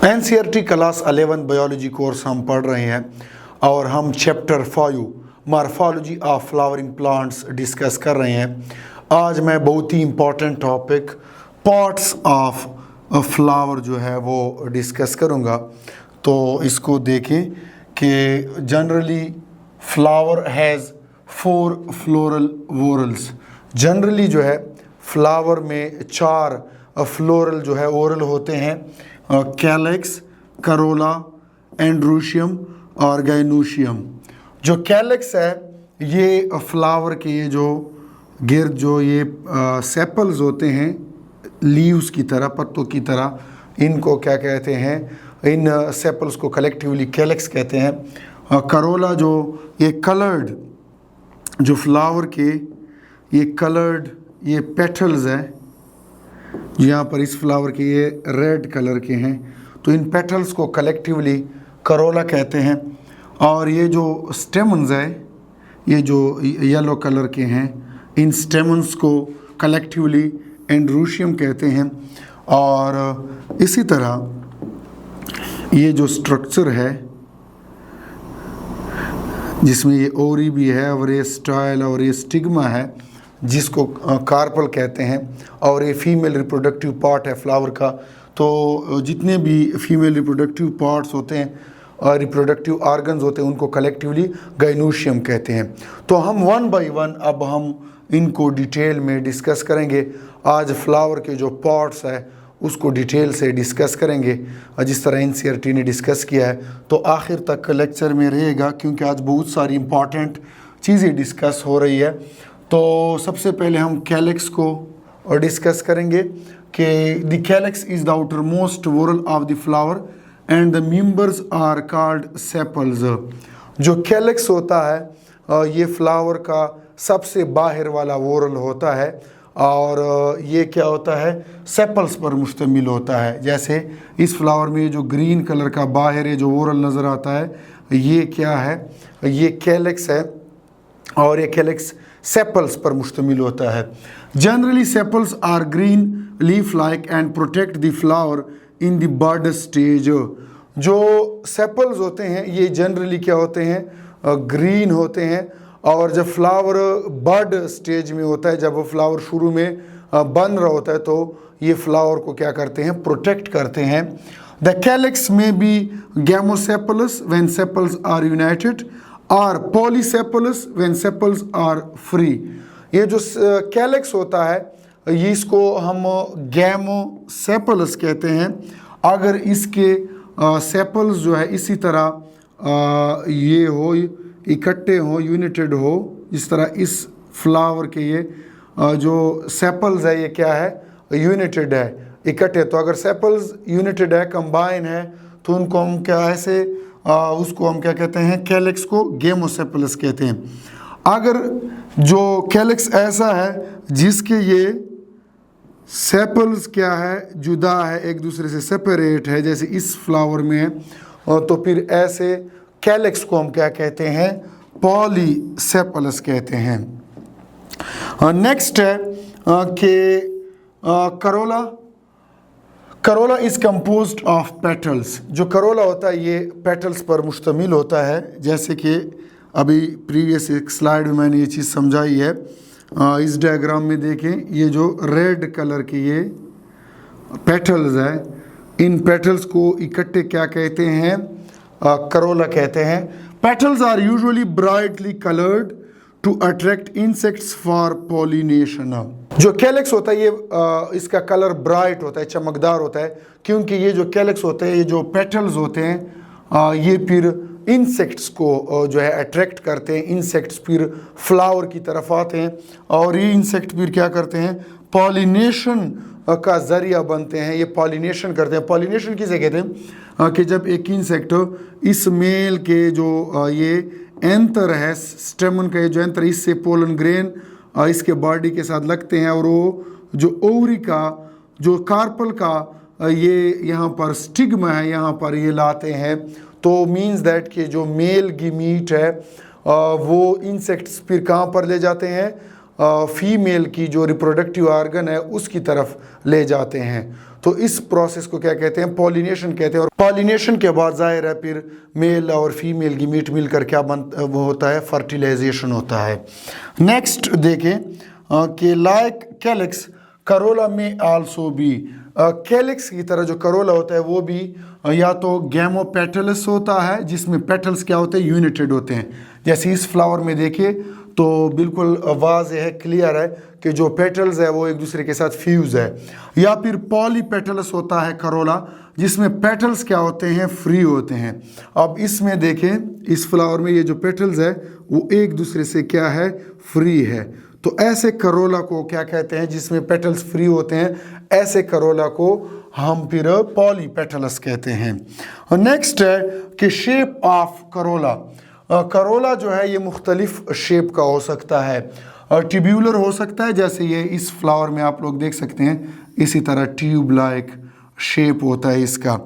NCERT class 11 biology course हम पढ़ रहे हैं और हम chapter 5 morphology of flowering plants discuss कर रहे हैं। आज मैं बहुत ही important topic parts of flower जो है वो डिस्कस करूँगा। तो इसको देखें कि generally flower has 4 floral whorls. Generally जो है फ्लावर में 4 फ्लोरल जो है ओरल होते हैं, कैलेक्स, करोला, एंड्रोशियम और गाइनोशियम। जो कैलेक्स है ये फ्लावर के ये जो गिर्द जो ये सेपल्स होते हैं लीव्स की तरह, पत्तों की तरह, इनको क्या कहते हैं, इन सेपल्स को कलेक्टिवली कैलेक्स कहते हैं। करोला जो ये कलर्ड जो फ्लावर के ये कलर्ड ये पेटल्स हैं, यहाँ पर इस फ्लावर के ये रेड कलर के हैं, तो इन पेटल्स को कलेक्टिवली करोला कहते हैं। और ये जो स्टेमन्स है ये जो येलो कलर के हैं, इन स्टेमन्स को कलेक्टिवली एंड्रोशियम कहते हैं। और इसी तरह ये जो स्ट्रक्चर है जिसमें ये ओरी भी है और ये स्टाइल और ये स्टिग्मा है जिसको कार्पल कहते हैं, और ये फीमेल रिप्रोडक्टिव पार्ट है फ्लावर का। तो जितने भी फीमेल रिप्रोडक्टिव पार्ट्स होते हैं और रिप्रोडक्टिव ऑर्गन्स होते हैं उनको कलेक्टिवली गाइनोशियम कहते हैं। तो हम वन बाय वन अब हम इनको डिटेल में डिस्कस करेंगे। आज फ्लावर के जो पार्ट्स है उसको डिटेल से डिस्कस करेंगे जिस तरह एनसीईआरटी ने डिस्कस किया है। तो आखिर तक लेक्चर में रहेगा क्योंकि आज बहुत सारी इंपॉर्टेंट चीज़ें डिस्कस हो रही है। तो सबसे पहले हम कैलेक्स को डिस्कस करेंगे कि the calyx is the outer most whorl of the flower and the members are called sepals. जो कैलेक्स होता है ये फ्लावर का सबसे बाहर वाला वोरल होता है और ये क्या होता है, सेपल्स पर मुश्तमिल होता है। जैसे इस फ्लावर में जो ग्रीन कलर का बाहर है जो वोरल नज़र आता है ये क्या है, ये कैलेक्स है और ये कैलेक्स सेपल्स पर मुश्तमिल होता है। Generally sepals are green leaf like and protect the flower in the bud stage. जो सेपल्स होते हैं ये जनरली क्या होते हैं, ग्रीन होते हैं, और जब फ्लावर बड स्टेज में होता है, जब वो फ्लावर शुरू में बन रहा होता है, तो ये फ्लावर को क्या करते हैं, प्रोटेक्ट करते हैं। The calyx may be gamosepalous when sepals are united or polysepalous when sepals are free. ये जो कैलेक्स होता है ये इसको हम गैमोसेपलस कहते हैं अगर इसके सेपल्स जो है इसी तरह ये हो, इकट्ठे हो, यूनाइटेड हो, जिस तरह इस फ्लावर के ये जो सेपल्स है ये क्या है, यूनाइटेड है, इकट्ठे। तो अगर सेपल्स यूनाइटेड है, कंबाइन है, तो उनको हम क्या ऐसे उसको हम क्या कहते हैं, कैलेक्स को गैमोसेपलस कहते हैं। अगर जो कैलेक्स ऐसा है जिसके ये सेपल्स क्या है, जुदा है, एक दूसरे से सेपरेट है, जैसे इस फ्लावर में है, और तो फिर ऐसे कैलेक्स को हम क्या कहते हैं, पॉलीसेपलस कहते हैं। नेक्स्ट है कि Corolla. Corolla is composed of petals. जो करोला होता है ये पेटल्स पर मुश्तमिल होता है, जैसे कि अभी प्रीवियस एक स्लाइड में मैंने ये चीज़ समझाई है। इस डायग्राम में देखें ये जो रेड कलर के ये पेटल्स है, इन पेटल्स को इकट्ठे क्या कहते हैं, करोला कहते हैं। Petals are usually brightly coloured to attract insects for pollination. जो कैलेक्स होता है ये इसका कलर ब्राइट होता है, चमकदार होता है, क्योंकि ये जो कैलेक्स होते हैं, ये जो पेटल्स होते हैं ये फिर इंसेक्ट्स को जो है अट्रैक्ट करते हैं। इंसेक्ट्स फिर फ्लावर की तरफ आते हैं और ये इंसेक्ट फिर क्या करते हैं, पॉलिनेशन का ज़रिया बनते हैं, ये पॉलिनेशन करते हैं। पॉलिनेशन किसे कहते हैं कि जब एक इंसेक्ट इस मेल के जो ये एंथर है, स्टेमन का ये जो एंथर, इससे पोलन ग्रेन इसके बॉडी के साथ लगते हैं और वो जो ओवरी का जो कार्पल का ये यहाँ पर स्टिग्मा है यहाँ पर ये लाते हैं। तो मीन्स दैट कि जो मेल गीमीट है वो इंसेक्ट्स फिर कहाँ पर ले जाते हैं, फीमेल की जो रिप्रोडक्टिव ऑर्गन है उसकी तरफ ले जाते हैं। तो इस प्रोसेस को क्या कहते हैं, पॉलिनेशन कहते हैं। और पॉलिनेशन के बाद जाहिर है फिर मेल और फीमेल गीमीट मिलकर क्या वो होता है, फर्टिलाइजेशन होता है। नेक्स्ट देखें कि लाइक कैलिक्स करोला में आल्सो बी, कैलिक्स की तरह जो करोला होता है वो भी या तो गैमोपेटलस होता है जिसमें पेटल्स क्या होते हैं, यूनिटेड होते हैं। जैसे इस फ्लावर में देखिए तो बिल्कुल वाज़ेह है, क्लियर है कि जो पेटल्स है वो एक दूसरे के साथ फ्यूज है। या फिर पॉलीपेटलस होता है करोला जिसमें पेटल्स क्या होते हैं, फ्री होते हैं। अब इसमें देखें इस फ्लावर में ये जो पेटल्स है वो एक दूसरे से क्या है, फ्री है। तो ऐसे करोला को क्या कहते हैं जिसमें पेटल्स फ्री होते हैं, ऐसे करोला को हम फिर पॉलीपेटलस कहते हैं। नेक्स्ट है कि शेप ऑफ करोला, करोला जो है ये मुख्तलिफ शेप का हो सकता है। ट्यूब्यूलर हो सकता है, जैसे ये इस फ्लावर में आप लोग देख सकते हैं इसी तरह ट्यूब लाइक शेप होता है इसका।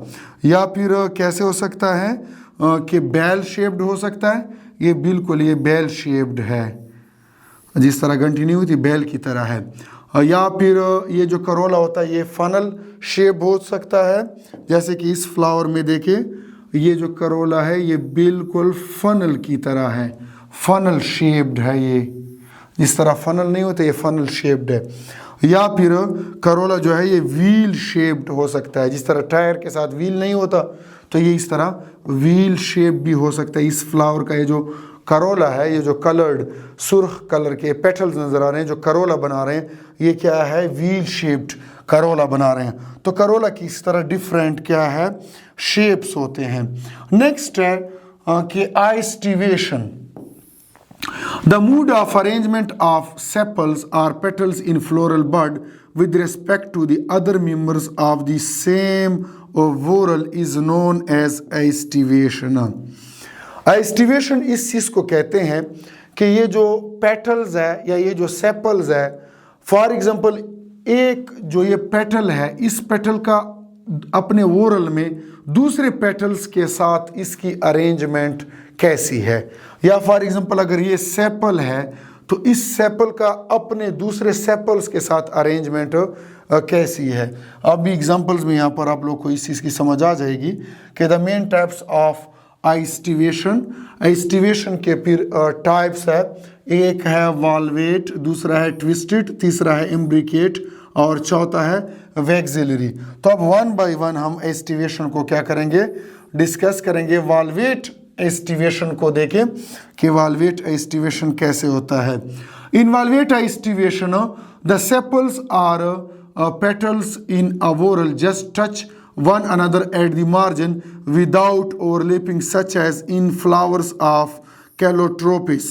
या फिर कैसे हो सकता है कि बेल शेप्ड हो सकता है, ये बिल्कुल ये बेल शेप्ड है, जिस तरह कंटिन्यूटी बेल की तरह है। या फिर ये जो करोला होता है ये फनल शेप हो सकता है, जैसे कि इस फ्लावर में देखिए ये जो करोला है ये बिल्कुल फनल की तरह है, फनल शेप्ड है, ये जिस तरह फनल नहीं होता ये फनल शेप्ड है। या फिर करोला जो है ये व्हील शेप्ड हो सकता है, जिस तरह टायर के साथ व्हील नहीं होता तो ये इस तरह व्हील शेप भी हो सकता है। इस फ्लावर का ये जो करोला है, ये जो कलर्ड सुर्ख कलर के पेटल्स नज़र आ रहे हैं जो करोला बना रहे हैं, ये क्या है, व्हील शेप्ड करोला बना रहे हैं। तो करोला की इस तरह डिफरेंट क्या है, शेप्स होते हैं। नेक्स्ट है कि aestivation, the mode of arrangement of sepals or petals in floral bud with respect to the other members of the same whorl is known as aestivation. Aestivation इस चीज़ को कहते हैं कि ये जो पेटल्स है या ये जो सेपल्स है, फॉर एग्जांपल एक जो ये पेटल है, इस पेटल का अपने वोरल में दूसरे पेटल्स के साथ इसकी अरेंजमेंट कैसी है। या फॉर एग्जांपल अगर ये सेपल है तो इस सेपल का अपने दूसरे सेपल्स के साथ अरेंजमेंट कैसी है। अब एग्जांपल्स में यहाँ पर आप लोग को इस चीज़ की समझ आ जाएगी कि द मेन टाइप्स ऑफ आइस्टिवेशन, आइस्टिवेशन के फिर टाइप्स है, एक है वाल्वेट, दूसरा है ट्विस्टेड, तीसरा है इम्ब्रिकेट और चौथा है वैक्सिलरी। तो अब वन बाय वन हम एस्टिवेशन को क्या करेंगे, डिस्कस करेंगे। वाल्वेट एस्टिवेशन को देखें कि वाल्वेट एस्टिवेशन कैसे होता है। In valvate aestivation the sepals or petals in a whorl just touch one another at the margin without overlapping, such as in flowers of calotropis.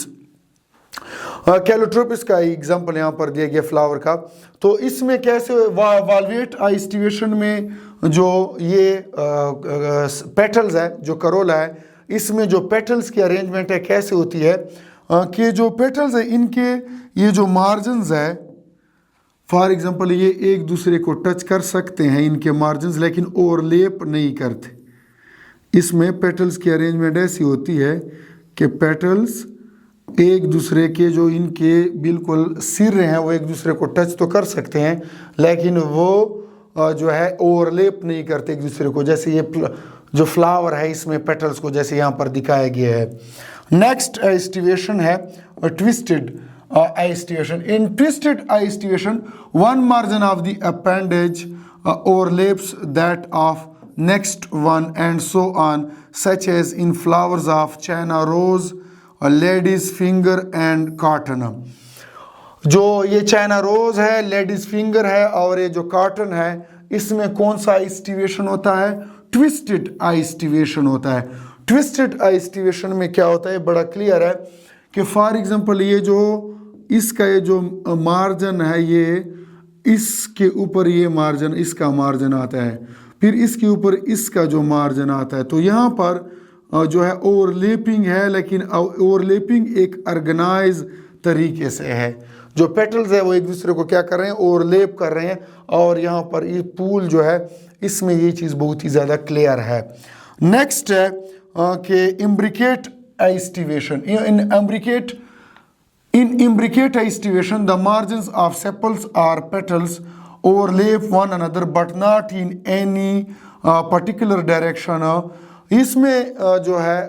Calotropis का example यहाँ पर दिया गया फ्लावर का। तो इसमें कैसे वाल्वेट आइस्टिवेशन में जो ये पेटल्स है, जो करोला है, इसमें जो पेटल्स की अरेंजमेंट है कैसे होती है कि जो पेटल्स है इनके ये जो मार्जिन्स है, फॉर एग्जांपल ये एक दूसरे को टच कर सकते हैं इनके मार्जिन्स, लेकिन ओवरलैप नहीं करते। इसमें पेटल्स की अरेंजमेंट ऐसी होती है कि पेटल्स एक दूसरे के जो इनके बिल्कुल सिर हैं वो एक दूसरे को टच तो कर सकते हैं, लेकिन वो जो है ओवरलैप नहीं करते एक दूसरे को। जैसे ये जो फ्लावर है इसमें पेटल्स को जैसे यहाँ पर दिखाया गया है। नेक्स्ट एस्टिवेशन है twisted aestivation. In twisted aestivation, one margin of the appendage overlaps that of next one and so on, such as in flowers of China rose, lady's finger and cotton. जो ये China rose है, ladies finger है और ये जो cotton है, इसमें कौन सा आइस्टिवेशन होता है, ट्विस्टेड आइस्टिवेशन होता है। ट्विस्टेड आइस्टिवेशन में क्या होता है, बड़ा क्लियर है कि फॉर एग्जांपल ये जो इसका ये जो मार्जिन है, ये इसके ऊपर ये मार्जिन, इसका मार्जिन आता है, फिर इसके ऊपर इसका जो मार्जिन आता है। तो यहाँ पर जो है ओवरलैपिंग है, लेकिन ओवरलैपिंग एक ऑर्गेनाइज तरीके से है। जो पेटल्स है वो एक दूसरे को क्या कर रहे हैं, ओवरलैप कर रहे हैं। और यहाँ पर ये पूल जो है इसमें ये चीज़ बहुत ही ज़्यादा क्लियर है। नेक्स्ट है कि imbricate aestivation. In imbricate aestivation, the margins of sepals or petals overlap one another but not in any particular direction. इसमें जो है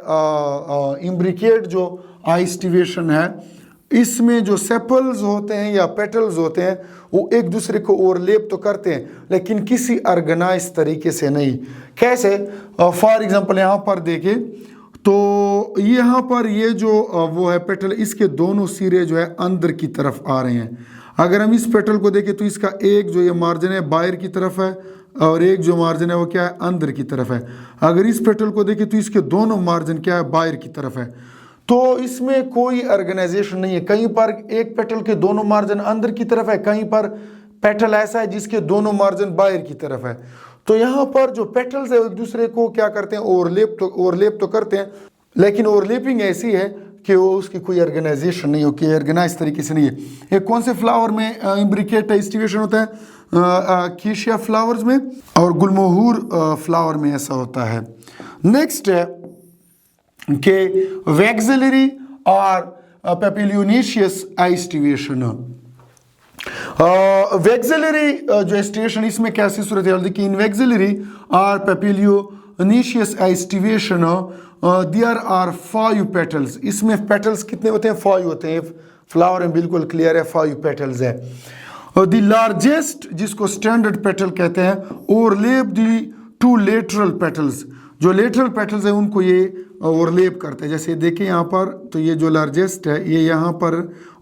इम्ब्रिकेट जो आई स्टिवेशन है, इसमें जो सेपल्स होते हैं या पेटल्स होते हैं वो एक दूसरे को ओवरलेप तो करते हैं लेकिन किसी ऑर्गेनाइज तरीके से नहीं। कैसे? फॉर एग्जांपल यहाँ पर देखें तो यहाँ पर ये जो वो है पेटल, इसके दोनों सिरे जो है अंदर की तरफ आ रहे हैं। अगर हम इस पेटल को देखें तो इसका एक जो ये मार्जिन है बाहर की तरफ है और एक जो मार्जिन है वो क्या है, अंदर की तरफ है। अगर इस पेटल को देखें तो इसके दोनों मार्जिन क्या है, बाहर की तरफ है। तो इसमें कोई ऑर्गेनाइजेशन नहीं है। कहीं पर एक पेटल के दोनों मार्जिन अंदर की तरफ है, कहीं पर पेटल ऐसा है जिसके दोनों मार्जिन बाहर की तरफ है। तो यहाँ पर जो पेटल्स है एक दूसरे को क्या करते हैं, ओवरलेप तो करते हैं, लेकिन ओवरलेपिंग ऐसी है कि वो उसकी कोई ऑर्गेनाइजेशन नहीं हो, कि ऑर्गेनाइज तरीके से नहीं है। ये कौन से फ्लावर में इम्ब्रिकेट एस्टिवेशन होता है? कीशिया फ्लावर्स में और गुलमोहूर फ्लावर में ऐसा होता है। नेक्स्ट है कि वैक्सिलरी और पेपिलियोनेशियस एस्टिवेशन। वैक्सिलरी जो एस्टिवेशन, इसमें कैसी सूरत है देखिए, इन वैक्सिलरी और पेपिलियोनेशियस एस्टिवेशन देयर आर 5 पेटल्स। इसमें पेटल्स कितने होते हैं? 5 होते हैं। फ्लावर में बिल्कुल क्लियर है 5 पेटल्स है। द लार्जेस्ट, जिसको स्टैंडर्ड पेटल कहते हैं, ओवरलेप दी 2 लेटरल पेटल्स। जो लेटरल पेटल्स है उनको ये ओवरलेप करते हैं। जैसे देखिए यहाँ पर, तो ये जो लार्जेस्ट है ये यहाँ पर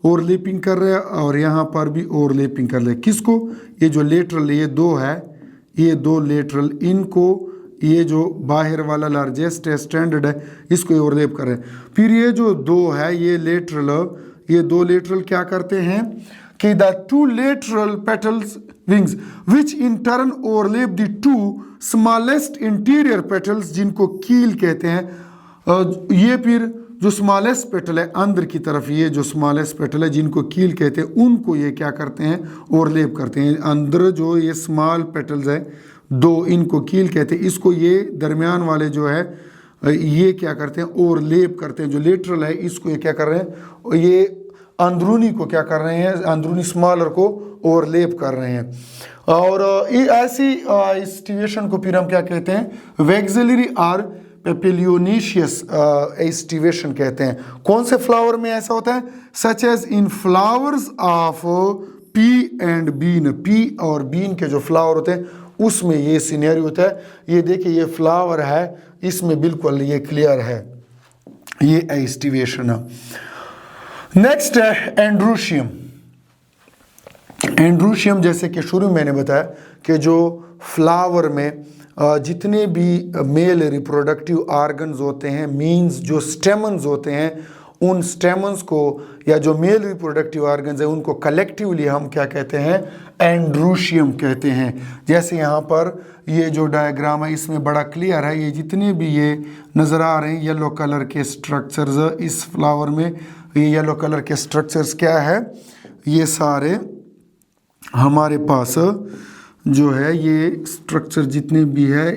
ओवरलेपिंग कर रहे हैं और यहाँ पर भी ओवरलेपिंग कर रहे हैं। किसको? ये जो लेटरल ये 2 है, ये 2 लेटरल, इनको ये जो बाहर वाला लार्जेस्ट है स्टैंडर्ड है इसको ओवरलेप कर रहे हैं। फिर ये जो 2 है ये ये 2 लेटरल क्या करते हैं कि the 2 lateral petals wings which in turn overlap the 2 smallest interior petals, जिनको कील कहते हैं। ये फिर जो स्मॉलेस्ट पेटल है अंदर की तरफ, ये जो स्मॉलेस्ट पेटल है जिनको कील कहते हैं, उनको ये क्या करते हैं, ओवरलेप करते हैं। अंदर जो ये स्मॉल पेटल्स है 2, इनको कील कहते हैं। इसको ये दरमियान वाले जो है ये क्या करते हैं, ओवरलेप करते हैं। जो लेटरल है इसको ये क्या कर रहे हैं, ये अंदरूनी को क्या कर रहे हैं, अंदरूनी स्मॉलर को ओवरलेप कर रहे हैं। और ऐसी एस्टिवेशन को फिर हम क्या कहते हैं, वैक्सिलरी और पेपिलियोनेशियस एस्टिवेशन कहते हैं। कौन से फ्लावर में ऐसा होता है? Such as in flowers of pea and bean. Pea और बीन के जो फ्लावर होते हैं उसमें ये सिनेरियो होता है। ये देखिए ये फ्लावर है, इसमें बिल्कुल ये क्लियर है, ये एस्टिवेशन है। नेक्स्ट है एंड्रूशियम। एंड्रूशियम जैसे कि शुरू में मैंने बताया कि जो फ्लावर में जितने भी मेल रिप्रोडक्टिव ऑर्गन्स होते हैं, मीन्स जो स्टेमन्स होते हैं, उन स्टेमन्स को या जो मेल रिप्रोडक्टिव ऑर्गन्स है उनको कलेक्टिवली हम क्या कहते हैं, एंड्रूशियम कहते हैं। जैसे यहाँ पर ये जो डायग्राम है इसमें बड़ा क्लियर है, ये जितने भी ये नज़र आ रहे हैं येलो कलर के स्ट्रक्चर्स इस फ्लावर में, ये येलो कलर के स्ट्रक्चर्स क्या है, ये सारे हमारे पास जो है ये स्ट्रक्चर जितने भी है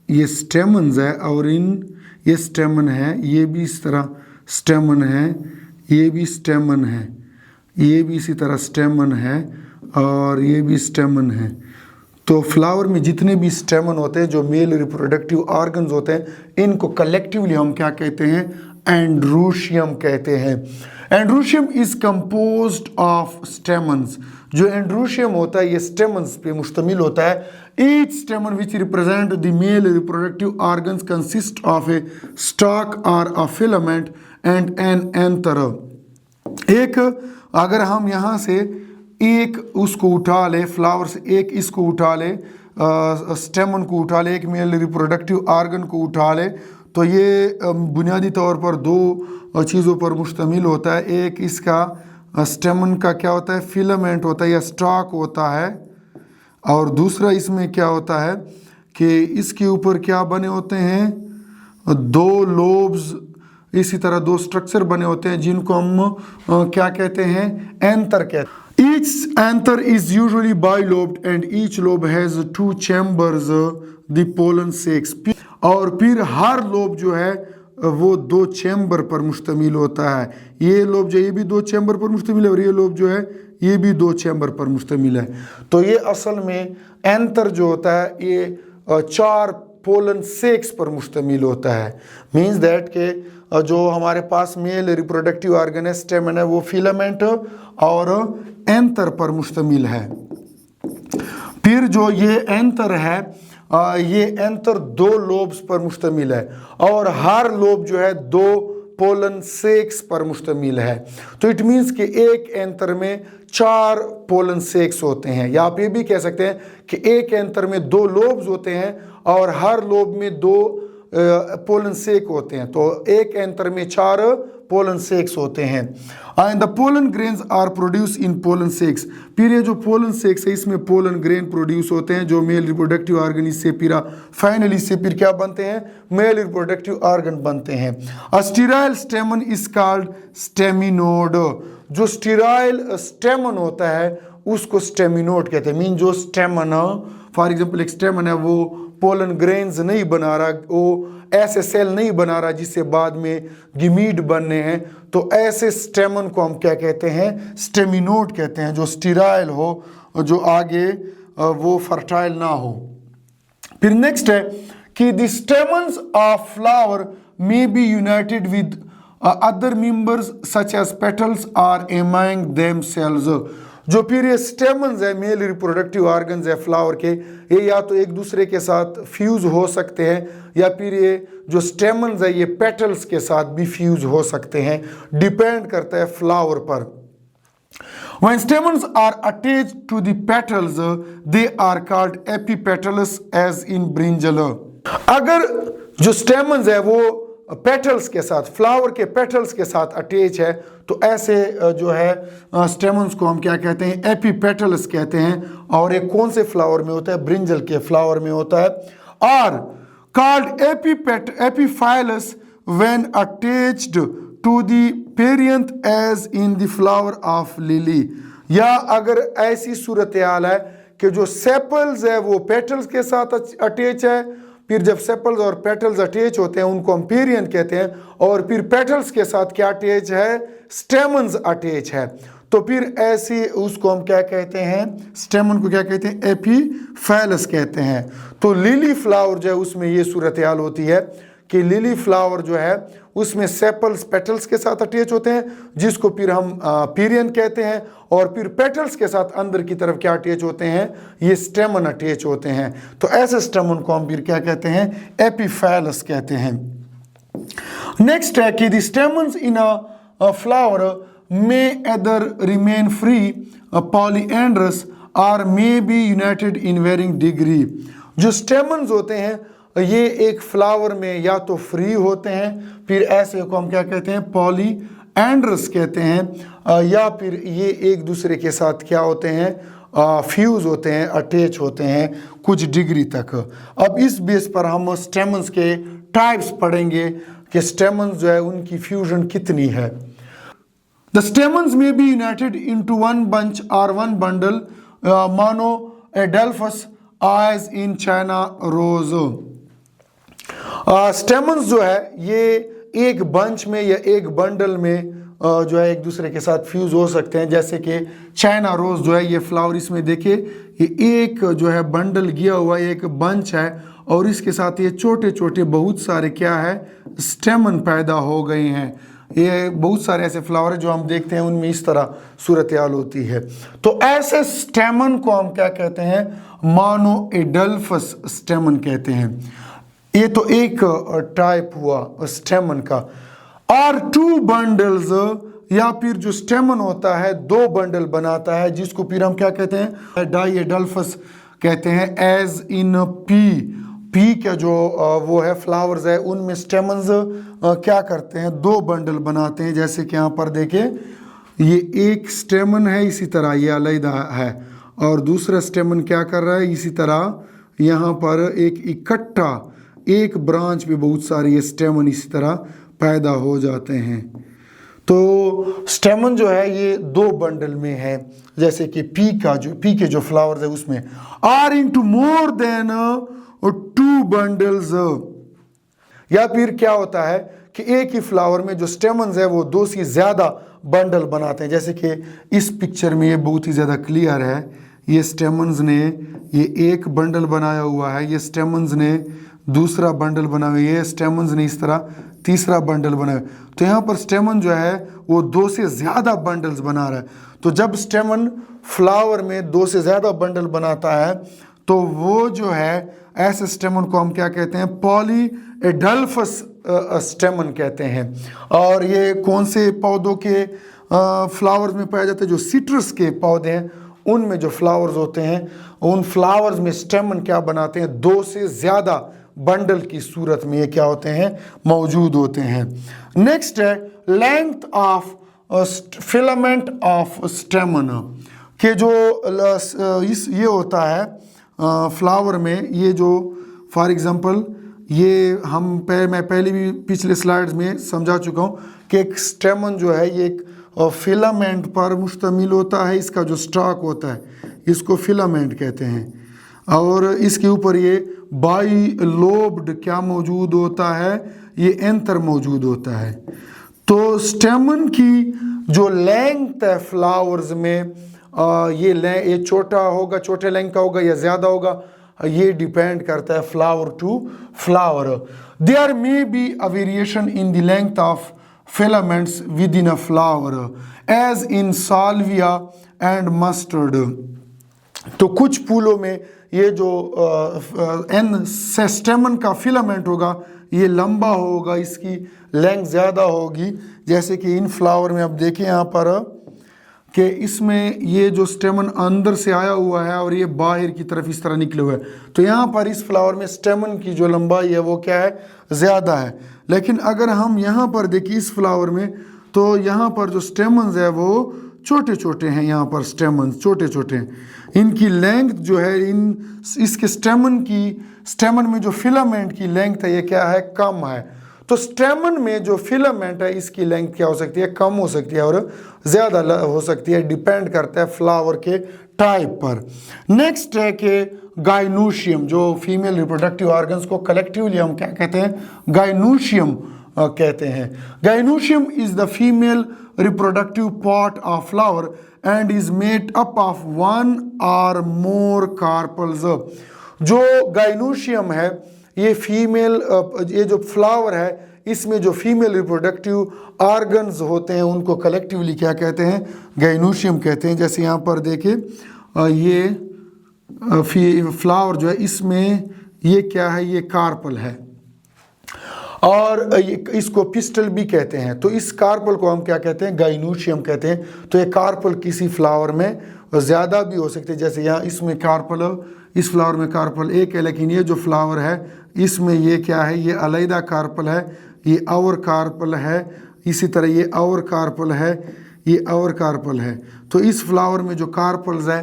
ये स्टेमन्स है, और ये स्टेमन है, ये भी इस तरह स्टेमन है, ये भी स्टेमन है, ये भी इसी तरह स्टेमन है, और ये भी स्टेमन है। तो फ्लावर में जितने भी स्टेमन होते हैं जो मेल रिप्रोडक्टिव ऑर्गन्स होते हैं, इनको कलेक्टिवली हम क्या कहते हैं, एंड्रूशियम कहते हैं। एंड्रूशियम इज कंपोज्ड ऑफ स्टेमन्स। जो एंड्रूशियम होता है ये स्टेमन्स पे मुश्तमिल होता है। Each stamen which represent the male reproductive organs consist of a stalk और a filament and an anther. एक अगर हम यहाँ से एक उसको उठा ले, फ्लावर से एक इसको उठा ले, स्टेमन को उठा ले, एक मेल रिप्रोडक्टिव ऑर्गन को उठा ले, तो ये बुनियादी तौर पर 2 चीज़ों पर मुश्तमिल होता है। एक इसका स्टेमन का क्या होता है, फिलामेंट होता है या स्टॉक होता है, और दूसरा इसमें क्या होता है कि इसके ऊपर क्या बने होते हैं, 2 लोब्स, इसी तरह 2 स्ट्रक्चर बने होते हैं जिनको हम क्या कहते हैं, एंथर कहते हैं। Each anther is usually bilobed and each lobe has 2 chambers, the pollen sacs। और फिर हर लोब जो है वो 2 चैम्बर पर मुश्तमिल होता है। ये लोब जो ये भी 2 चैम्बर पर मुश्तमिल है, और ये लोब जो है ये भी 2 चैम्बर पर मुश्तमिल है। तो ये असल में एंथर जो होता है ये 4 पोलन सेक्स पर मुश्तमिल होता है। मीन्स दैट के जो हमारे पास मेल रिप्रोडक्टिव ऑर्गन है, स्टेमन है, वो फिलामेंट और एंथर पर मुश्तमिल है। फिर जो ये एंथर है ये एंथर 2 लोब्स पर मुश्तमिल है और हर लोब जो है 2 पोलन सेक्स पर मुश्तमिल है। तो इट मीन्स कि एक एंथर में 4 पोलन सेक्स होते हैं, या आप ये भी कह सकते हैं कि एक एंथर में 2 लोब्स होते हैं और हर लोब में 2 पोलन सेक होते हैं। तो एक एंथर में 4 पोलन सेक्स होते हैं। And the pollen grains are produce in pollen sacs. फिर ये जो पोलन सेक्स है इसमें पोलन ग्रेन प्रोड्यूस होते हैं जो मेल रिप्रोडक्टिव ऑर्गन इससे फिर फाइनली से फिर क्या बनते हैं, मेल रिप्रोडक्टिव ऑर्गन बनते हैं। A sterile stamen is called staminode. जो स्टेराइल स्टेमन होता है उसको स्टेमिनोड कहते हैं। मीन जो स्टेमन, फॉर एग्जाम्पल एक स्टेमन है वो पोलन ग्रेन्स नहीं बना रहा, वो ऐसे सेल नहीं बना रहा जिससे बाद में गिमीड बनने हैं, तो ऐसे स्टेमन को हम क्या कहते हैं, स्टेमिनोड कहते हैं। जो स्टेराइल हो, जो आगे वो फर्टाइल ना हो। फिर नेक्स्ट है कि the stamens of flower may be united with other members such as petals or among themselves. जो फिर ये स्टेमन्स है, मेल रिप्रोडक्टिव ऑर्गन्स है फ्लावर के, ये या तो एक दूसरे के साथ फ्यूज हो सकते हैं या फिर ये जो स्टेमन्स है ये पेटल्स के साथ भी फ्यूज हो सकते हैं, डिपेंड करता है फ्लावर पर। When stamens are attached to the petals, they are called epipetalous as in brinjal। अगर जो स्टेमन्स है वो पेटल्स के साथ, फ्लावर के पेटल्स के साथ अटैच है, तो ऐसे जो है स्टेमन्स को हम क्या कहते हैं, एपीपेटल्स कहते हैं। और एक कौन से फ्लावर में होता है, ब्रिंजल के फ्लावर में होता है। और called epiphyllous when attached to the perianth as in the flower of lily. या अगर ऐसी सूरत हाल है कि जो सेपल्स है वो पेटल्स के साथ अटैच है, फिर जब सेपल्स और पेटल्स अटैच होते हैं उनको हम पेरियंथ कहते हैं, और फिर पेटल्स के साथ क्या अटैच है, स्टेमन्स अटैच है, तो फिर ऐसी उसको हम क्या कहते हैं, स्टेमन को क्या कहते हैं, एपीफाइलस कहते हैं। तो लिली फ्लावर जो है उसमें ये सूरत हाल होती है कि लिली फ्लावर जो है उसमें सेपल्स पेटल्स के साथ अटैच होते हैं, जिसको फिर हम पेरियंथ कहते हैं, और फिर पेटल्स के साथ अंदर की तरफ क्या अटैच होते हैं, ये स्टेमन अटैच होते हैं। तो ऐसे स्टेमन को हम फिर क्या कहते हैं, एपीफाइलस कहते हैं। नेक्स्ट है कि the stamens in a flower may either remain free polyandrous और may be united in varying degree. जो स्टेमन्स होते हैं ये एक फ्लावर में या तो फ्री होते हैं, फिर ऐसे को हम क्या कहते हैं, पॉलीएंड्रस कहते हैं, या फिर ये एक दूसरे के साथ क्या होते हैं, फ्यूज होते हैं, अटैच होते हैं कुछ डिग्री तक। अब इस बेस पर हम स्टेमन्स के टाइप्स पढ़ेंगे कि स्टेमन्स जो है उनकी फ्यूजन कितनी है। The stamens may be united into one bunch और one bundle monoadelphous as in China rose. Stamens जो है ये एक बंच में या एक बंडल में जो है एक दूसरे के साथ फ्यूज हो सकते हैं। जैसे कि चाइना रोज जो है ये फ्लावर, इसमें देखिए ये एक जो है बंडल गया हुआ है, एक बंच है, और इसके साथ ये छोटे छोटे बहुत सारे क्या है, स्टेमन पैदा हो गए हैं। ये बहुत सारे ऐसे फ्लावर जो हम देखते हैं उनमें इस तरह सूरत हाल होती है। तो ऐसे स्टेमन को हम क्या कहते हैं, मोनोएडेल्फस स्टेमन कहते हैं। ये तो एक टाइप हुआ स्टेमन का। और 2 बंडल्स, या फिर जो स्टेमन होता है 2 बंडल बनाता है, जिसको फिर हम क्या कहते हैं, डाइएडल्फस कहते हैं। एज इन पी का जो वो है फ्लावर्स है उनमें स्टेमन्स क्या करते हैं, 2 बंडल बनाते हैं। जैसे कि यहाँ पर देखें ये एक स्टेमन है, इसी तरह ये अलग है, और दूसरा स्टेमन क्या कर रहा है, इसी तरह यहाँ पर एक इकट्ठा एक ब्रांच पे बहुत सारे ये स्टेमन इसी तरह पैदा हो जाते हैं। तो स्टेमन जो है ये 2 बंडल में है। जैसे कि पी के जो फ्लावर्स है उसमें are into more than 2 bundles. या फिर क्या होता है कि एक ही फ्लावर में जो स्टेमन्स है वो 2 से ज़्यादा बंडल बनाते हैं। जैसे कि इस पिक्चर में ये बहुत ही ज़्यादा क्लियर है, ये स्टेमन्स ने ये एक बंडल बनाया हुआ है, ये स्टेमन्स ने दूसरा बंडल बना हुआ है, ये स्टेमन्स ने इस तरह तीसरा बंडल बनाया। तो यहाँ पर स्टेमन जो है वो 2 से ज़्यादा बंडल्स बना रहा है। तो जब स्टेमन फ्लावर में 2 से ज़्यादा बंडल बनाता है तो वो जो है ऐसे स्टेमन को हम क्या कहते हैं, पॉलीएडल्फस स्टेमन कहते हैं। और ये कौन से पौधों के फ्लावर्स में पाया जाता है, जो सिट्रस के पौधे हैं उनमें जो फ्लावर्स होते हैं उन फ्लावर्स में स्टेमन क्या बनाते हैं, 2 से ज़्यादा बंडल की सूरत में ये क्या होते हैं, मौजूद होते हैं। नेक्स्ट है लेंथ ऑफ फिलामेंट ऑफ स्टेमन, के जो ये होता है फ्लावर में, ये जो फॉर एग्जांपल ये मैं पहले भी पिछले स्लाइड्स में समझा चुका हूँ कि एक स्टेमन जो है ये एक फिलामेंट पर मुश्तमिल होता है। इसका जो स्टॉक होता है इसको फिलामेंट कहते हैं, और इसके ऊपर ये बाइलोब्ड क्या मौजूद होता है, ये एंथर मौजूद होता है। तो स्टेमन की जो लेंथ है फ्लावर्स में, ये छोटा होगा, छोटे लेंथ का होगा या ज़्यादा होगा, ये डिपेंड करता है flower to flower. There may be a variation in the length of filaments within a flower as in salvia and mustard. तो कुछ फूलों में ये जो स्टेमन का फिलामेंट होगा ये लंबा होगा, इसकी लेंथ ज़्यादा होगी। जैसे कि इन फ्लावर में आप देखें यहाँ पर कि इसमें ये जो स्टेमन अंदर से आया हुआ है और ये बाहर की तरफ इस तरह निकले हुए हैं। तो यहाँ पर इस फ्लावर में स्टेमन की जो लंबाई है वो क्या है, ज़्यादा है। लेकिन अगर हम यहाँ पर देखें इस फ्लावर में, तो यहाँ पर जो स्टेमन्स है वो छोटे छोटे हैं, यहाँ पर स्टेमन्स छोटे छोटे हैं। इनकी लेंथ जो है इसके स्टेमन में जो फिलामेंट की लेंथ है ये क्या है, कम है। तो स्टेमन में जो फिलामेंट है इसकी लेंथ क्या हो सकती है, कम हो सकती है और ज़्यादा हो सकती है, डिपेंड करता है फ्लावर के टाइप पर। नेक्स्ट है कि गाइनोशियम, जो फीमेल रिप्रोडक्टिव ऑर्गन्स को कलेक्टिवली हम क्या कहते हैं, गाइनोशियम कहते हैं। Gynoecium is the female reproductive part of flower and is made up of 1 or more carpels. जो गाइनोशियम है ये फीमेल, ये जो फ्लावर है इसमें जो फीमेल रिप्रोडक्टिव ऑर्गन्स होते हैं उनको कलेक्टिवली क्या कहते हैं, गाइनोशियम कहते हैं। जैसे यहाँ पर देखिए ये फ्लावर जो है इसमें ये क्या है, ये कार्पल है और इसको पिस्टल भी कहते हैं। तो इस कार्पल को हम क्या कहते हैं, गाइनोशियम कहते हैं। तो ये कार्पल किसी फ्लावर में ज़्यादा भी हो सकते हैं, जैसे यहाँ इसमें कार्पल, इस फ्लावर में कार्पल एक है, लेकिन ये जो फ्लावर है इसमें ये क्या है, ये अलैदा कार्पल है, ये और कार्पल है, इसी तरह ये और कार्पल है, ये और कार्पल है। तो इस फ्लावर में जो कार्पल्स है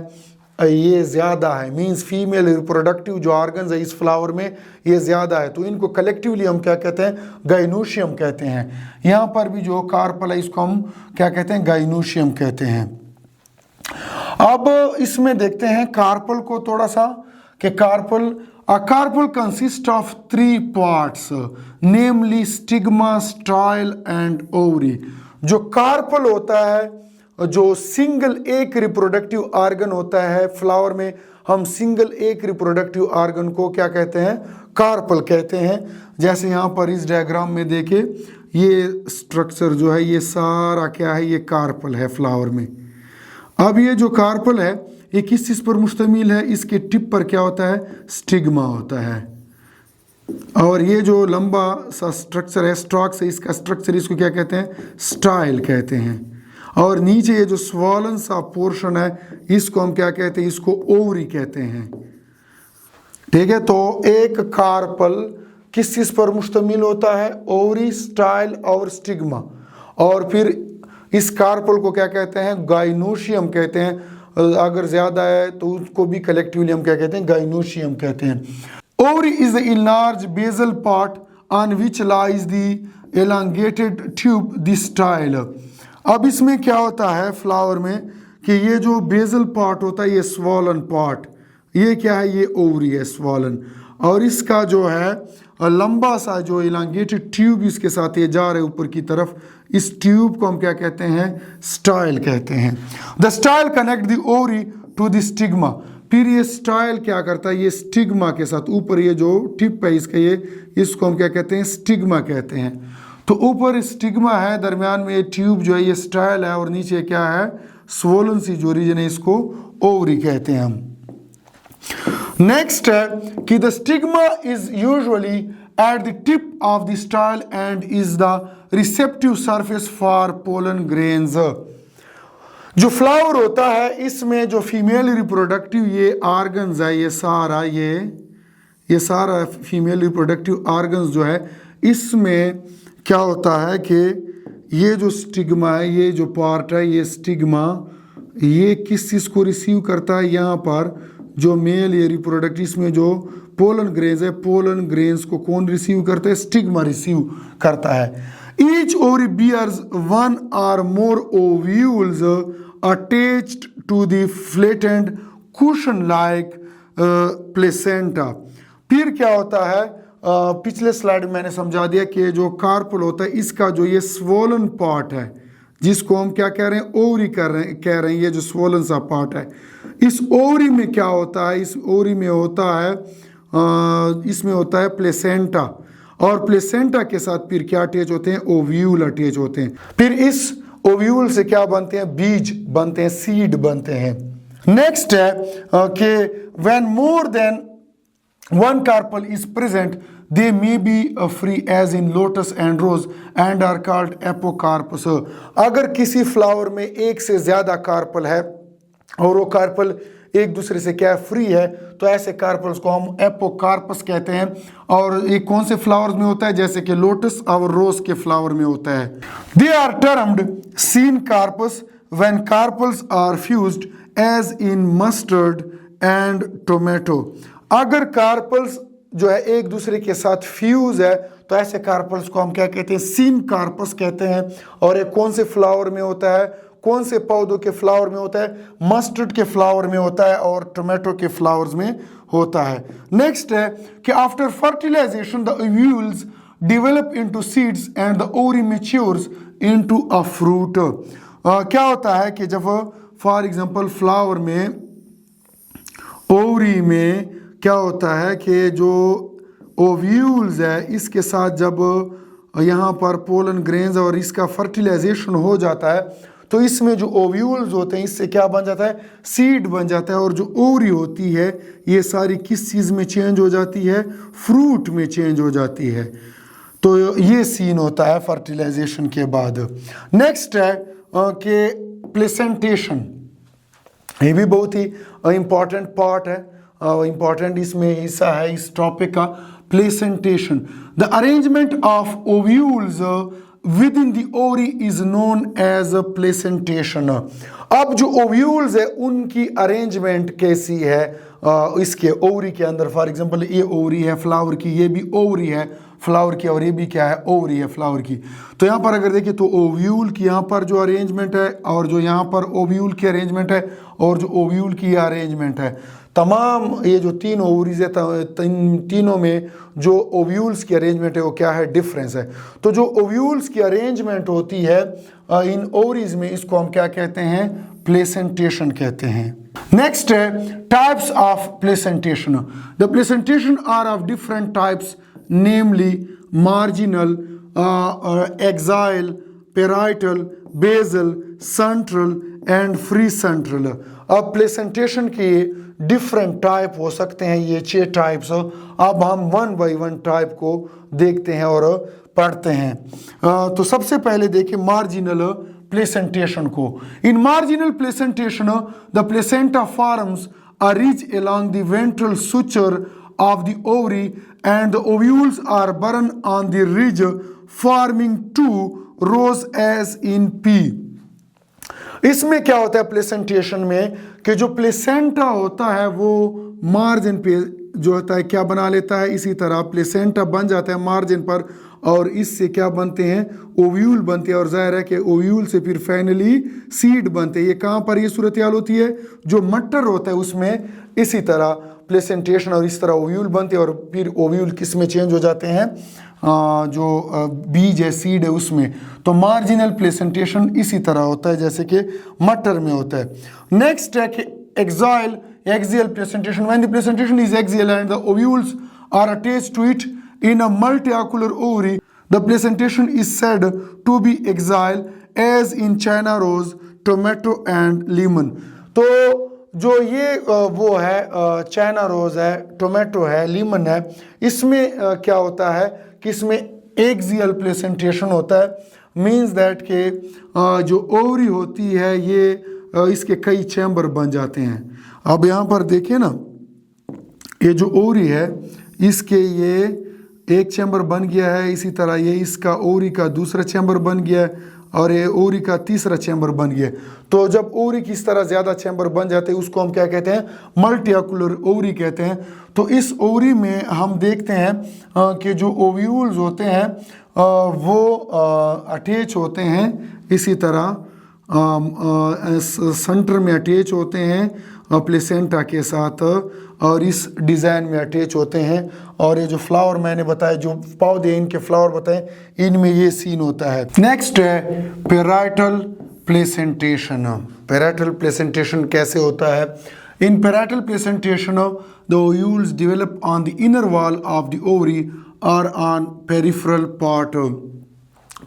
ये ज़्यादा है, मींस फीमेल रिप्रोडक्टिव जो ऑर्गन्स है इस फ्लावर में ये ज़्यादा है। तो इनको कलेक्टिवली हम क्या कहते हैं, गाइनोशियम कहते हैं। यहाँ पर भी जो कार्पल है इसको हम क्या कहते हैं, गाइनोशियम कहते हैं। अब इसमें देखते हैं कार्पल को थोड़ा सा, कि carpel consist of 3 parts namely stigma, style and ovary. जो कार्पल होता है, जो सिंगल एक रिप्रोडक्टिव ऑर्गन होता है फ्लावर में, हम सिंगल एक रिप्रोडक्टिव ऑर्गन को क्या कहते हैं, कार्पल कहते हैं। जैसे यहाँ पर इस डायग्राम में देखें ये स्ट्रक्चर जो है ये सारा क्या है, ये कार्पल है फ्लावर में। अब ये जो कार्पल है ये किस चीज़ पर मुश्तमिल है, इसके टिप पर क्या होता है, स्टिग्मा होता है। और ये जो लंबा सा स्ट्रक्चर है, स्टॉक से इसका स्ट्रक्चर, इसको क्या कहते हैं, स्टाइल कहते हैं। और नीचे ये जो स्वॉलन सा पोर्शन है इसको हम क्या कहते हैं, इसको ओवरी कहते हैं। ठीक है, तो एक कार्पल किस चीज़ पर मुश्तमिल होता है, ओवरी, स्टाइल और स्टिग्मा। और फिर इस कार्पल को क्या कहते हैं, गाइनोशियम कहते हैं। अगर ज़्यादा है तो उसको भी कलेक्टिवली हम क्या कहते हैं, गाइनोशियम कहते हैं। Ovary is the enlarged basal part on which lies the elongated tube the style. अब इसमें क्या होता है फ्लावर में कि ये जो बेसल पार्ट होता है ये स्वॉलन पार्ट, ये क्या है, ये ओवरी है स्वॉलन। और इसका जो है लंबा सा जो इलांगेटेड ट्यूब इसके साथ ये जा रहा है ऊपर की तरफ, इस ट्यूब को हम क्या कहते हैं, स्टाइल कहते हैं। The style connect the ovary to the stigma. फिर ये स्टाइल क्या करता है, ये स्टिग्मा के साथ ऊपर ये जो टिप है इसका, ये इसको हम क्या कहते हैं, स्टिग्मा कहते हैं। तो ऊपर स्टिग्मा है, दरमियान में ये ट्यूब जो है ये स्टाइल है, और नीचे क्या है, स्वोलन सी जो रीजन है इसको ओवरी कहते हैं हम। नेक्स्ट है कि the stigma is usually at the tip of the style and is the receptive surface for pollen grains. जो फ्लावर होता है इसमें जो फीमेल रिप्रोडक्टिव ये ऑर्गन्स है, ये सारा फीमेल रिप्रोडक्टिव ऑर्गन्स जो है, इसमें क्या होता है कि ये जो स्टिग्मा है, ये जो पार्ट है, ये स्टिग्मा ये किस चीज़ को रिसीव करता है, यहाँ पर जो मेल ये रिप्रोडक्टिव, इसमें जो पोलन ग्रेन्स है, पोलन ग्रेन्स को कौन रिसीव करता है, स्टिग्मा रिसीव करता है। ईच ओवरी बियर्स वन और more ovules attached to the flattened cushion like placenta. फिर क्या होता है, पिछले स्लाइड में मैंने समझा दिया कि जो कार्पल होता है इसका जो ये स्वोलन पार्ट है, जिसको हम क्या कह रहे हैं, ओवरी कह रहे हैं, ये जो स्वोलन सा पार्ट है, इस ओवरी में क्या होता है, इस ओवरी में होता है इसमें होता है प्लेसेंटा, और प्लेसेंटा के साथ फिर क्या अटैच होते हैं, ओव्यूल अटैच होते हैं। फिर इस ओव्यूल से क्या बनते हैं, बीज बनते हैं, सीड बनते हैं। नेक्स्ट है कि when more than one carpel is present they may be free as in lotus and rose and are called apocarpous. अगर किसी फ्लावर में एक से ज्यादा कार्पल है और वो कार्पल एक दूसरे से क्या फ्री है, तो ऐसे कार्पल्स को हम एपोकार्पस कहते हैं। और ये कौन से फ्लावर्स में होता है, जैसे कि लोटस और रोज के फ्लावर में होता है। They are termed syncarpous when carpels are fused as in mustard and tomato. अगर कार्पल्स जो है एक दूसरे के साथ फ्यूज है तो ऐसे कार्पल्स को हम क्या कहते हैं, सीन कार्पस कहते हैं। और ये कौन से फ्लावर में होता है, कौन से पौधों के फ्लावर में होता है, मस्टर्ड के फ्लावर में होता है और टोमेटो के फ्लावर्स में होता है। नेक्स्ट है कि after fertilisation the ovules develop into seeds and the ovary matures into a fruit. क्या होता है कि जब फॉर एग्जांपल फ्लावर में, ओवरी में क्या होता है कि जो ओव्यूल्स है इसके साथ जब यहाँ पर पोलन ग्रेन्स और इसका फर्टिलाइजेशन हो जाता है तो इसमें जो ओव्यूल्स होते हैं इससे क्या बन जाता है, सीड बन जाता है। और जो ओवरी होती है ये सारी किस चीज़ में चेंज हो जाती है, फ्रूट में चेंज हो जाती है। तो ये सीन होता है फर्टिलाइजेशन के बाद। नेक्स्ट है कि प्लेसेंटेशन, ये भी बहुत ही इंपॉर्टेंट पार्ट है, इंपॉर्टेंट इसमें हिस्सा है इस टॉपिक का, placentation. The arrangement of ovules within the ovary is known as a placentation. अब जो ओव्यूल्स है उनकी अरेंजमेंट कैसी है इसके ओवरी के अंदर। फॉर एग्जांपल ये ओवरी है फ्लावर की, ये भी ओवरी है फ्लावर की, और ये भी क्या है, ओवरी है फ्लावर की। तो यहाँ पर अगर देखिए तो ओव्यूल की यहाँ पर जो अरेंजमेंट है और जो यहाँ पर ओव्यूल की अरेंजमेंट है और जो ओव्यूल की अरेंजमेंट है, तमाम ये जो तीन ओवरीज है तीनों में जो ओव्यूल्स की अरेंजमेंट है वो क्या है, डिफरेंस है। तो जो ओव्यूल्स की अरेंजमेंट होती है इन ओवरीज में, इसको हम क्या कहते हैं, प्लेसेंटेशन कहते हैं। नेक्स्ट है types of placentation. The placentation are of different types, namely marginal, axile, parietal, basal, central and free central. अब प्लेसेंटेशन के डिफरेंट टाइप हो सकते हैं, ये 6 टाइप्स। अब हम 1 बाय 1 टाइप को देखते हैं और पढ़ते हैं। तो सबसे पहले देखिए मार्जिनल प्लेसेंटेशन को। इन marginal placentation the placenta forms a ridge along the ventral suture of the ovary and the ovules are borne on the ridge forming 2 rows as in P। इसमें क्या होता है प्लेसेंटेशन में कि जो प्लेसेंटा होता है वो मार्जिन पे जो होता है क्या बना लेता है, इसी तरह प्लेसेंटा बन जाता है मार्जिन पर और इससे क्या बनते हैं, ओव्यूल बनते हैं। और जाहिर है कि ओव्यूल से फिर फाइनली सीड बनते हैं। ये कहाँ पर ये सूरत हाल होती है, जो मटर होता है उसमें इसी तरह प्लेसेंटेशन और इस तरह ओव्यूल बनते हैं, और फिर ओव्यूल किस में चेंज हो जाते हैं, जो बीज है, सीड है, उसमें। तो मार्जिनल प्लेसेंटेशन इसी तरह होता है जैसे कि मटर में होता है। नेक्स्ट है कि axile placentation, when the placentation is axile and the ovules are attached to it in a multilocular ovary, the placentation is said to be axile as in China rose, tomato and lemon. तो जो ये वो है China rose है, tomato है, Lehman है, इसमें क्या होता है कि इसमें एक्सियल प्लेसेंटेशन होता है। मींस दैट के जो ओवरी होती है ये इसके कई चैम्बर बन जाते हैं। अब यहाँ पर देखिए ना, ये जो ओवरी है इसके ये एक चैम्बर बन गया है, इसी तरह ये इसका ओवरी का दूसरा चैम्बर बन गया है, और ये ओवरी का तीसरा चैम्बर बन गया। तो जब ओवरी की इस तरह ज़्यादा चैम्बर बन जाते हैं उसको हम क्या कहते हैं, मल्टीआकुलर ओवरी कहते हैं। तो इस ओवरी में हम देखते हैं कि जो ओव्यूल्स होते हैं वो अटैच होते हैं इसी तरह, सेंटर में अटैच होते हैं प्लेसेंटा के साथ, और इस डिज़ाइन में अटैच होते हैं। और ये जो फ्लावर मैंने बताया, जो पौधे इनके फ्लावर बताए, इनमें ये सीन होता है। नेक्स्ट है पैराइटल प्लेसेंटेशन। पैराइटल प्लेसेंटेशन कैसे होता है? In parietal placentation the ovules develop on the inner wall of the ovary और on peripheral part.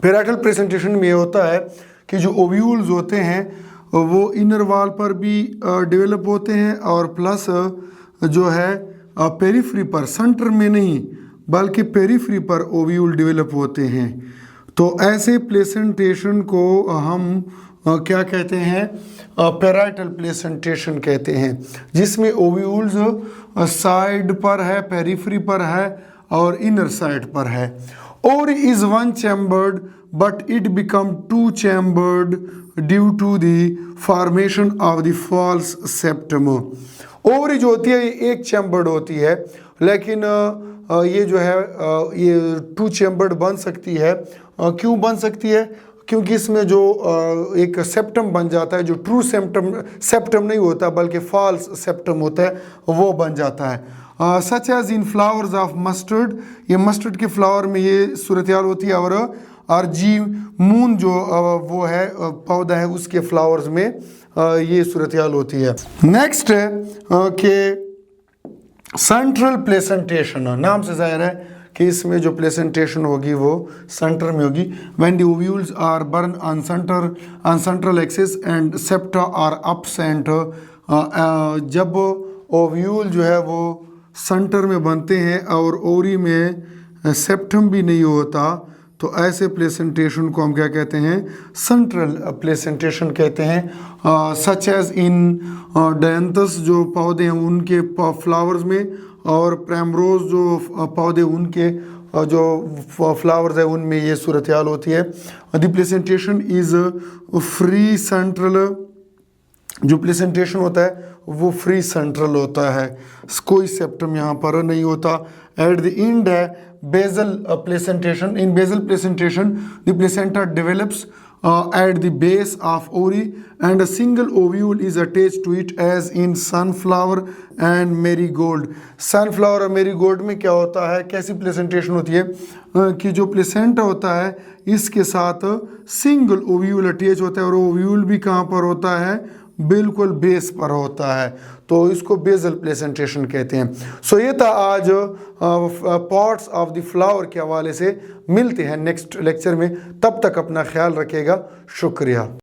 Parietal placentation में ये होता है कि जो ओव्यूल्स होते हैं वो इनर वॉल पर भी डेवलप होते हैं, और प्लस जो है पेरिफ्री पर, सेंटर में नहीं बल्कि पेरिफ्री पर ओव्यूल डेवलप होते हैं। तो ऐसे प्लेसेंटेशन को हम क्या कहते हैं, पैराइटल प्लेसेंटेशन कहते हैं, जिसमें ओव्यूल्स साइड पर है, पेरिफ्री पर है और इनर साइड पर है। Ovary is one chambered but it become two chambered due to the formation of the false septum. Ovary जो होती है ये एक चैम्बर्ड होती है, लेकिन ये जो है ये टू चैम्बर्ड बन सकती है। क्यों बन सकती है? क्योंकि इसमें जो एक सेप्टम बन जाता है, जो ट्रू सेप्टम नहीं होता बल्कि फॉल्स सेप्टम होता है, वो बन जाता है। Such as in flowers of mustard, ये मस्टर्ड के फ्लावर में ये सूरत हाल होती है। और जी मून जो वो है पौधा है उसके फ्लावर्स में ये सूरत हाल होती है। नेक्स्ट है कि सेंट्रल प्लेसेंटेशन, नाम से जाहिर है कि इसमें जो प्लेसेंटेशन होगी वो सेंटर में होगी। When the ovules are borne on central axis and septa are absent, जब ओव्यूल जो है वो सेंटर में बनते हैं और ओवरी में सेप्टम भी नहीं होता, तो ऐसे प्लेसेंटेशन को हम क्या कहते हैं, सेंट्रल प्लेसेंटेशन कहते हैं। सच एज इन डायंथस जो पौधे हैं उनके फ्लावर्स में, और प्राइमरोज जो पौधे उनके जो फ्लावर्स है उनमें ये सूरत हाल होती है। The placentation is free central, जो प्लेसेंटेशन होता है वो फ्री सेंट्रल होता है, कोई सेप्टम यहाँ पर नहीं होता। एट द एंड है basal placentation. In basal placentation the placenta develops at the base of ovary and a single ovule is attached to it as in sunflower and marigold. sunflower और marigold में क्या होता है, कैसी placentation होती है कि जो प्लेसेंटा होता है इसके साथ सिंगल ओव्यूल अटैच होता है, और ओव्यूल भी कहाँ पर होता है, बिल्कुल बेस पर होता है, तो इसको बेसल प्लेसेंटेशन कहते हैं। सो ये था आज पार्ट्स ऑफ द फ्लावर के हवाले से। मिलते हैं नेक्स्ट लेक्चर में, तब तक अपना ख्याल रखिएगा। शुक्रिया।